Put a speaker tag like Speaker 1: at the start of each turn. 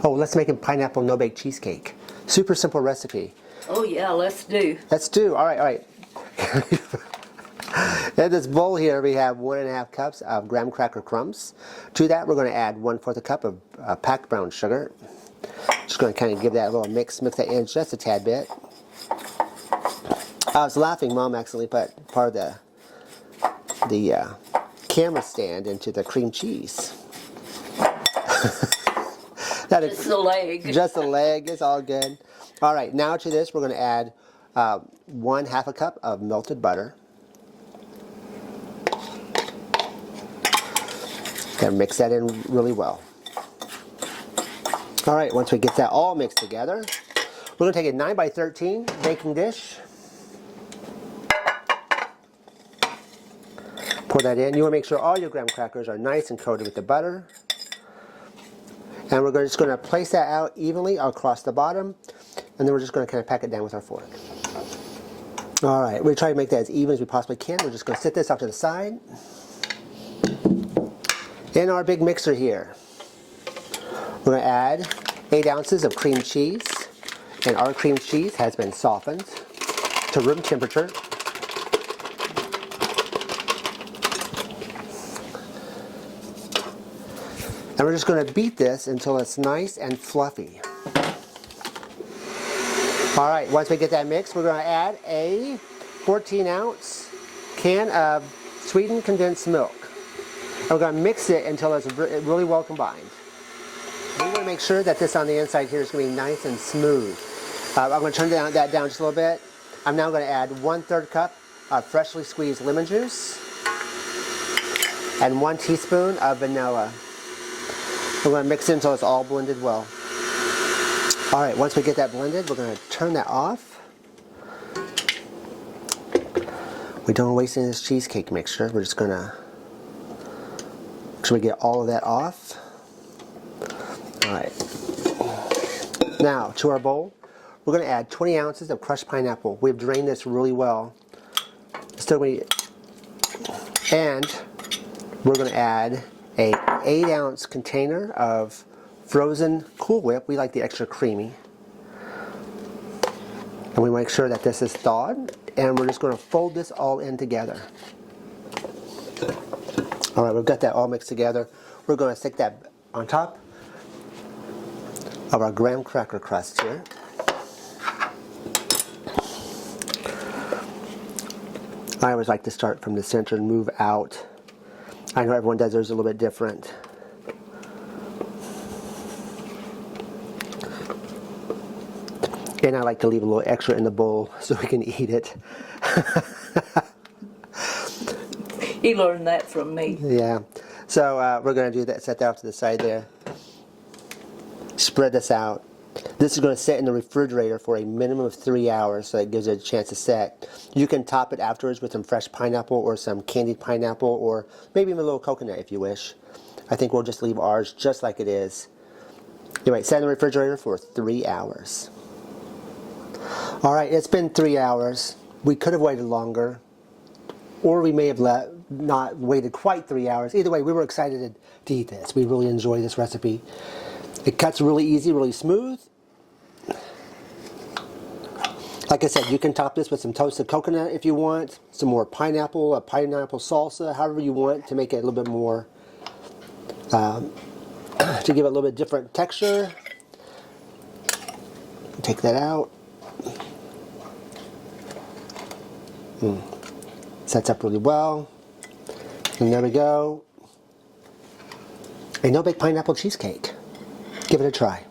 Speaker 1: Oh, let's make a pineapple no-bake cheesecake. Super simple recipe.
Speaker 2: Oh yeah, let's do.
Speaker 1: Let's do. All right, all right. In this bowl here, we have 1.5 cups of graham cracker crumbs. To that, we're going to add 1/4 cup of packed brown sugar. Just going to kind of give that a little mix that in just a tad bit. I was laughing, Mom accidentally put part of the camera stand into the cream cheese.
Speaker 2: Just the leg.
Speaker 1: Just the leg. It's all good. All right, now to this, we're going to add 1/2 cup of melted butter. Gotta mix that in really well. All right, once we get that all mixed together, we're going to take a 9x13 baking dish. Pour that in. You want to make sure all your graham crackers are nice and coated with the butter. And we're just going to place that out evenly across the bottom. And then we're just going to kind of pack it down with our fork. All right, we're trying to make that as even as we possibly can. We're just going to set this off to the side. In our big mixer here, we're going to add 8 ounces of cream cheese. And our cream cheese has been softened to room temperature. And we're just going to beat this until it's nice and fluffy. All right, once we get that mixed, we're going to add a 14-ounce can of sweetened condensed milk. And we're going to mix it until it's really well combined. We want to make sure that this on the inside here is going to be nice and smooth. I'm going to turn that down just a little bit. I'm now going to add 1/3 cup of freshly squeezed lemon juice and 1 teaspoon of vanilla. We're going to mix it until it's all blended well. All right, once we get that blended, we're going to turn that off. We don't waste any of this cheesecake mixture. We're just going to make sure we get all of that off. All right. Now, to our bowl, we're going to add 20 ounces of crushed pineapple. We've drained this really well. And we're going to add an 8-ounce container of frozen Cool Whip. We like the extra creamy. And we make sure that this is thawed. And we're just going to fold this all in together. All right, we've got that all mixed together. We're going to stick that on top of our graham cracker crust here. I always like to start from the center and move out. I know everyone does theirs a little bit different. And I like to leave a little extra in the bowl so we can eat it.
Speaker 2: He learned that from me.
Speaker 1: Yeah. So we're going to do that. Set that off to the side there. Spread this out. This is going to sit in the refrigerator for a minimum of 3 hours, so it gives it a chance to set. You can top it afterwards with some fresh pineapple or some candied pineapple, or maybe even a little coconut if you wish. I think we'll just leave ours just like it is. Anyway, set in the refrigerator for 3 hours. All right, it's been 3 hours. We could have waited longer, or we may have not waited quite 3 hours. Either way, we were excited to eat this. We really enjoy this recipe. It cuts really easy, really smooth. Like I said, you can top this with some toasted coconut if you want, some more pineapple, a pineapple salsa, however you want to make it a little bit more, to give it a little bit different texture. Take that out. Sets up really well. And there we go. A no-bake pineapple cheesecake. Give it a try.